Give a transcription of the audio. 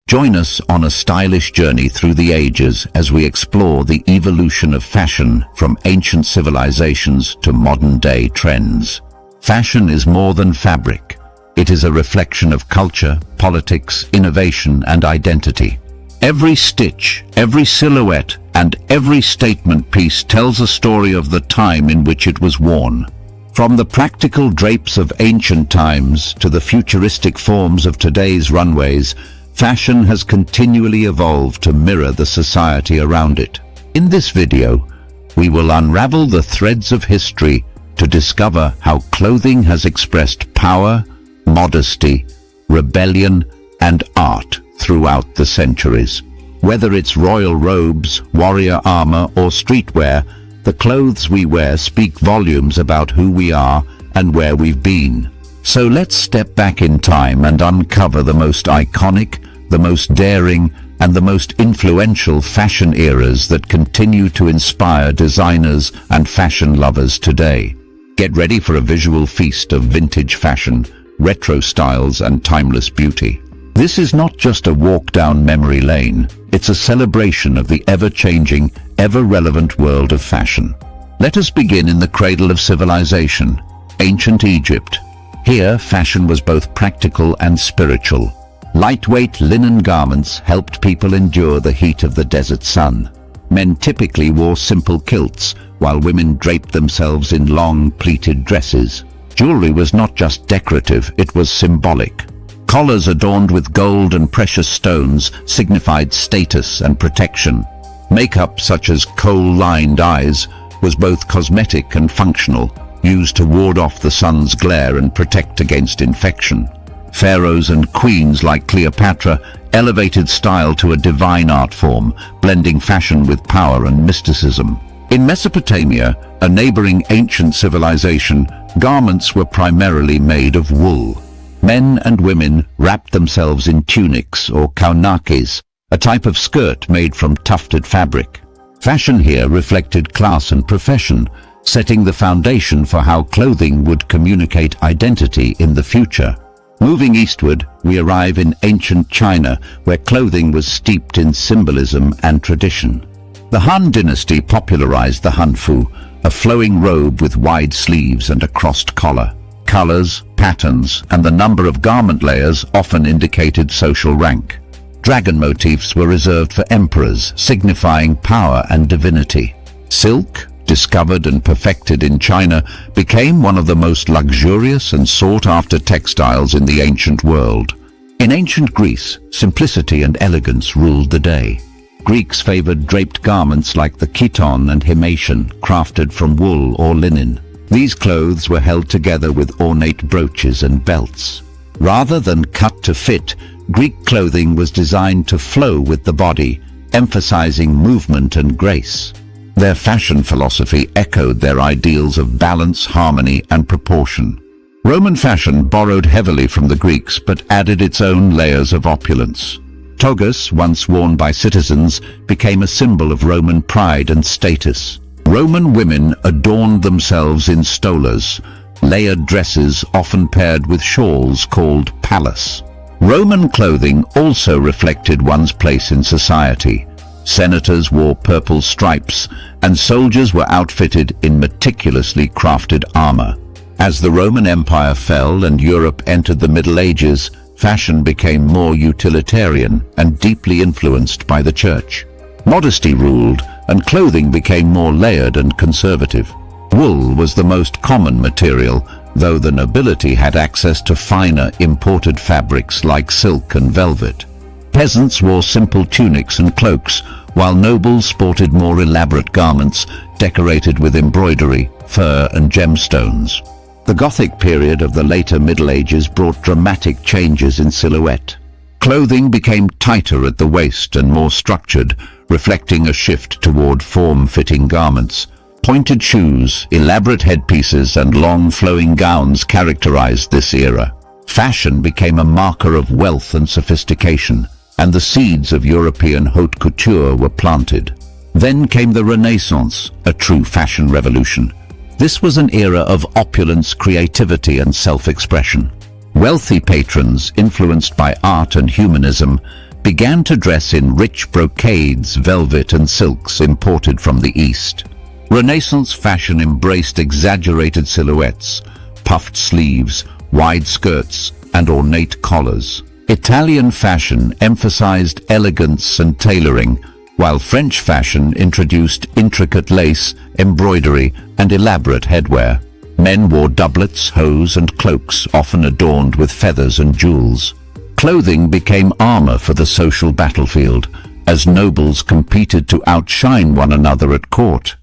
Join us on a stylish journey through the ages as we explore the evolution of fashion from ancient civilizations to modern-day trends. Fashion is more than fabric. It is a reflection of culture, politics, innovation, and identity. Every stitch, every silhouette, and every statement piece tells a story of the time in which it was worn. From the practical drapes of ancient times to the futuristic forms of today's runways, fashion has continually evolved to mirror the society around it. In this video, we will unravel the threads of history to discover how clothing has expressed power, modesty, rebellion, and art throughout the centuries. Whether it's royal robes, warrior armor, or streetwear, the clothes we wear speak volumes about who we are and where we've been. So let's step back in time and uncover the most iconic, the most daring, and the most influential fashion eras that continue to inspire designers and fashion lovers today. Get ready for a visual feast of vintage fashion, retro styles, and timeless beauty. This is not just a walk down memory lane, it's a celebration of the ever-changing, ever-relevant world of fashion. Let us begin in the cradle of civilization, ancient Egypt. Here, fashion was both practical and spiritual. Lightweight linen garments helped people endure the heat of the desert sun. Men typically wore simple kilts, while women draped themselves in long, pleated dresses. Jewelry was not just decorative, it was symbolic. Collars adorned with gold and precious stones signified status and protection. Makeup, such as kohl-lined eyes, was both cosmetic and functional, used to ward off the sun's glare and protect against infection. Pharaohs and queens like Cleopatra elevated style to a divine art form, blending fashion with power and mysticism. In Mesopotamia, a neighboring ancient civilization, garments were primarily made of wool. Men and women wrapped themselves in tunics or kaunakis, a type of skirt made from tufted fabric. Fashion here reflected class and profession, setting the foundation for how clothing would communicate identity in the future. Moving eastward, we arrive in ancient China, where clothing was steeped in symbolism and tradition. The Han dynasty popularized the hanfu, a flowing robe with wide sleeves and a crossed collar. Colors, patterns, and the number of garment layers often indicated social rank. Dragon motifs were reserved for emperors, signifying power and divinity. Silk, discovered and perfected in China, became one of the most luxurious and sought-after textiles in the ancient world. In ancient Greece, simplicity and elegance ruled the day. Greeks favored draped garments like the chiton and himation, crafted from wool or linen. These clothes were held together with ornate brooches and belts. Rather than cut to fit, Greek clothing was designed to flow with the body, emphasizing movement and grace. Their fashion philosophy echoed their ideals of balance, harmony, and proportion. Roman fashion borrowed heavily from the Greeks but added its own layers of opulence. Togas, once worn by citizens, became a symbol of Roman pride and status. Roman women adorned themselves in stolas, layered dresses often paired with shawls called pallas. Roman clothing also reflected one's place in society. Senators wore purple stripes, and soldiers were outfitted in meticulously crafted armor. As the Roman Empire fell and Europe entered the Middle Ages, fashion became more utilitarian and deeply influenced by the church. Modesty ruled, and clothing became more layered and conservative. Wool was the most common material, though the nobility had access to finer imported fabrics like silk and velvet. Peasants wore simple tunics and cloaks, while nobles sported more elaborate garments decorated with embroidery, fur, and gemstones. The Gothic period of the later Middle Ages brought dramatic changes in silhouette. Clothing became tighter at the waist and more structured, reflecting a shift toward form-fitting garments. Pointed shoes, elaborate headpieces, and long flowing gowns characterized this era. Fashion became a marker of wealth and sophistication, and the seeds of European haute couture were planted. Then came the Renaissance, a true fashion revolution. This was an era of opulence, creativity, and self-expression. Wealthy patrons, influenced by art and humanism, began to dress in rich brocades, velvet and silks imported from the East. Renaissance fashion embraced exaggerated silhouettes, puffed sleeves, wide skirts, and ornate collars. Italian fashion emphasized elegance and tailoring, while French fashion introduced intricate lace, embroidery, and elaborate headwear. Men wore doublets, hose, and cloaks, often adorned with feathers and jewels. Clothing became armor for the social battlefield, as nobles competed to outshine one another at court.